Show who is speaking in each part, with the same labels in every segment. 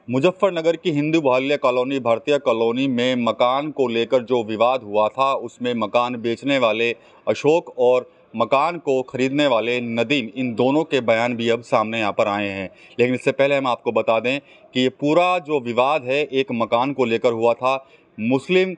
Speaker 1: मुजफ्फरनगर की हिंदू बाहुल्य कॉलोनी भारतीय कॉलोनी में मकान को लेकर जो विवाद हुआ था, उसमें मकान बेचने वाले अशोक और मकान को खरीदने वाले नदीम, इन दोनों के बयान भी अब सामने यहाँ पर आए हैं। लेकिन इससे पहले हम आपको बता दें कि ये पूरा जो विवाद है एक मकान को लेकर हुआ था। मुस्लिम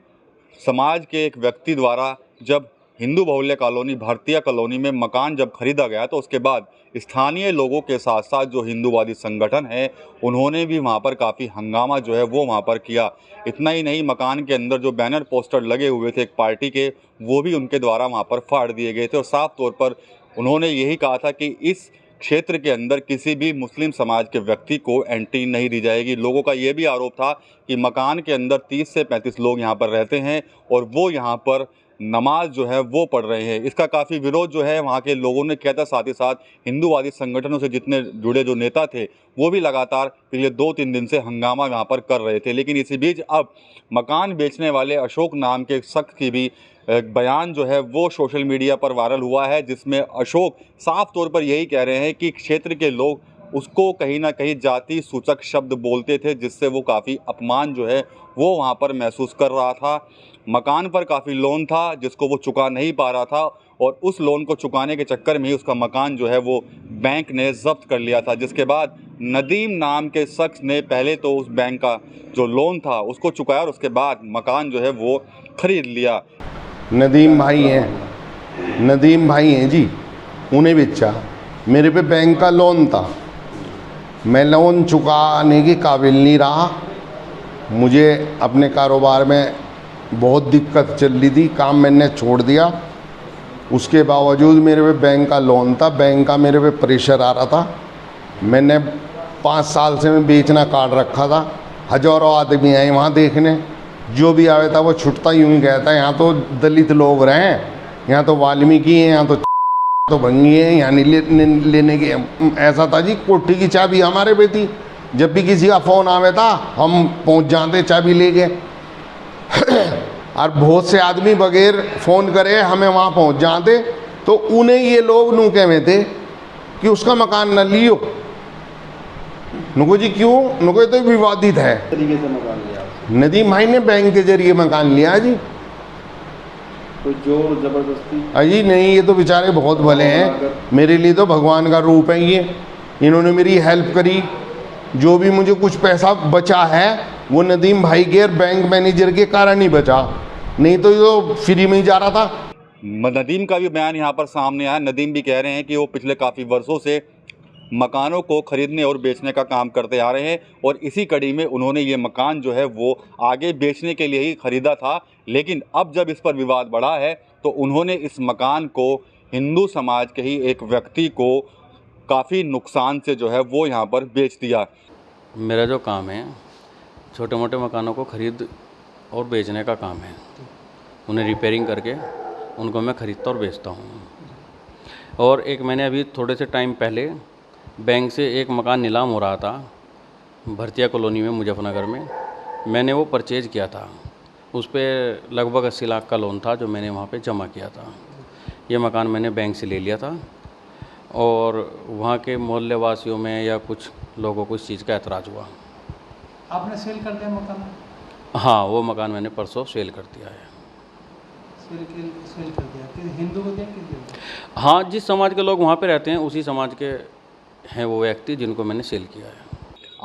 Speaker 1: समाज के एक व्यक्ति द्वारा जब हिंदू बाहुल्य कॉलोनी भारतीय कॉलोनी में मकान जब खरीदा गया, तो उसके बाद स्थानीय लोगों के साथ साथ जो हिंदूवादी संगठन है, उन्होंने भी वहाँ पर काफ़ी हंगामा जो है वो वहाँ पर किया। इतना ही नहीं, मकान के अंदर जो बैनर पोस्टर लगे हुए थे एक पार्टी के, वो भी उनके द्वारा वहाँ पर फाड़ दिए गए थे। और साफ तौर पर उन्होंने यही कहा था कि इस क्षेत्र के अंदर किसी भी मुस्लिम समाज के व्यक्ति को एंट्री नहीं दी जाएगी। लोगों का ये भी आरोप था कि मकान के अंदर 30 से 35 लोग यहाँ पर रहते हैं और वो यहाँ पर नमाज जो है वो पढ़ रहे हैं। इसका काफ़ी विरोध जो है वहाँ के लोगों ने किया था। साथ ही साथ हिंदूवादी संगठनों से जितने जुड़े जो नेता थे, वो भी लगातार पिछले 2-3 दिन से हंगामा यहाँ पर कर रहे थे। लेकिन इसी बीच अब मकान बेचने वाले अशोक नाम के शख्स की भी बयान जो है वो सोशल मीडिया पर वायरल हुआ है, जिसमें अशोक साफ तौर पर यही कह रहे हैं कि क्षेत्र के लोग उसको कहीं ना कहीं जाति सूचक शब्द बोलते थे, जिससे वो काफ़ी अपमान जो है वो वहाँ पर महसूस कर रहा था। मकान पर काफ़ी लोन था जिसको वो चुका नहीं पा रहा था, और उस लोन को चुकाने के चक्कर में ही उसका मकान जो है वो बैंक ने ज़ब्त कर लिया था। जिसके बाद नदीम नाम के शख्स ने पहले तो उस बैंक का जो लोन था उसको चुकाया और उसके बाद मकान जो है वो ख़रीद लिया।
Speaker 2: नदीम भाई हैं जी, उन्हें बेचा। मेरे पे बैंक का लोन था, मैं लोन चुकाने के काबिल नहीं रहा। मुझे अपने कारोबार में बहुत दिक्कत चल रही थी, काम मैंने छोड़ दिया। उसके बावजूद मेरे पे बैंक का लोन था, बैंक का मेरे पे प्रेशर आ रहा था। मैंने 5 साल से मैं बेचना काट रखा था। हजारों आदमी आए वहाँ देखने, जो भी आया था वो छुटता यूँ ही कहता, यहाँ तो दलित लोग रहे हैं, यहाँ तो वाल्मीकि हैं, यहाँ तो भंगी है, यहाँ नहीं लेने की। ऐसा था जी, कोठी की चाबी हमारे पे थी। जब भी किसी का फ़ोन आवे था हम पहुँच जाते चाबी लेके। और बहुत से आदमी बगैर फ़ोन करे हमें वहाँ पहुँच जाते, तो उन्हें ये लोग नूके में थे कि उसका मकान न लियो। नुको जी क्यों? नुको तो विवादित है।
Speaker 3: तरीके से मकान लिया
Speaker 2: नदीम भाई ने बैंक के जरिए मकान लिया जी।
Speaker 3: कोई जोर जबरदस्ती?
Speaker 2: अजी नहीं, ये तो बेचारे बहुत भले हैं, मेरे लिए तो भगवान का रूप है ये। इन्होंने मेरी हेल्प करी, जो भी मुझे कुछ पैसा बचा है वो नदीम भाई के बैंक मैनेजर के कारण ही बचा, नहीं तो ये फ्री में ही जा रहा था।
Speaker 1: नदीम का भी बयान यहाँ पर सामने आया। नदीम भी कह रहे हैं कि वो पिछले काफ़ी वर्षों से मकानों को खरीदने और बेचने का काम करते आ रहे हैं, और इसी कड़ी में उन्होंने ये मकान जो है वो आगे बेचने के लिए ही ख़रीदा था। लेकिन अब जब इस पर विवाद बढ़ा है तो उन्होंने इस मकान को हिंदू समाज के ही एक व्यक्ति को काफ़ी नुकसान से जो है वो यहाँ पर बेच दिया।
Speaker 4: मेरा जो काम है छोटे मोटे मकानों को ख़रीद और बेचने का काम है। उन्हें रिपेयरिंग करके उनको मैं ख़रीदता और बेचता हूँ। और एक मैंने अभी थोड़े से टाइम पहले बैंक से एक मकान नीलाम हो रहा था भारतीय कॉलोनी में मुजफ्फरनगर में, मैंने वो परचेज़ किया था। उस पर लगभग 80 लाख का लोन था जो मैंने वहाँ पे जमा किया था। ये मकान मैंने बैंक से ले लिया था, और वहाँ के मोहल्ले वासियों में या कुछ लोगों को इस चीज़ का एतराज़ हुआ।
Speaker 5: आपने सेल कर दिया मकान?
Speaker 4: हाँ, वो मकान मैंने परसों सेल कर दिया है।
Speaker 5: सेल कर दिया? कि हिंदू को दिया कि?
Speaker 4: हाँ, जिस समाज के लोग वहाँ पे रहते हैं उसी समाज के हैं वो व्यक्ति जिनको मैंने सेल किया है।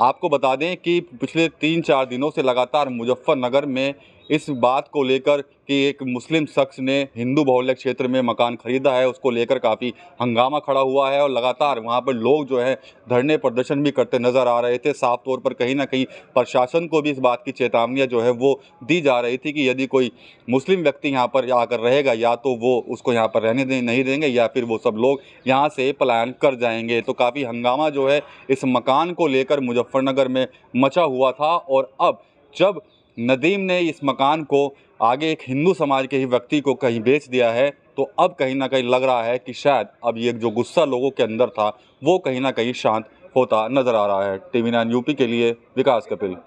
Speaker 1: आपको बता दें कि पिछले 3-4 दिनों से लगातार मुजफ्फरनगर में इस बात को लेकर कि एक मुस्लिम शख्स ने हिंदू बाहुल्य क्षेत्र में मकान ख़रीदा है, उसको लेकर काफ़ी हंगामा खड़ा हुआ है, और लगातार वहां पर लोग जो है धरने प्रदर्शन भी करते नज़र आ रहे थे। साफ तौर पर कहीं ना कहीं प्रशासन को भी इस बात की चेतावनियां जो है वो दी जा रही थी कि यदि कोई मुस्लिम व्यक्ति यहाँ पर आकर रहेगा, या तो वो उसको यहाँ पर रहने नहीं देंगे, या फिर वो सब लोग यहाँ से पलायन कर जाएंगे। तो काफ़ी हंगामा जो है इस मकान को लेकर मुजफ्फरनगर में मचा हुआ था। और अब जब नदीम ने इस मकान को आगे एक हिंदू समाज के ही व्यक्ति को कहीं बेच दिया है, तो अब कहीं ना कहीं लग रहा है कि शायद अब ये जो गुस्सा लोगों के अंदर था वो कहीं ना कहीं शांत होता नज़र आ रहा है। TV9 यूपी के लिए विकास कपिल।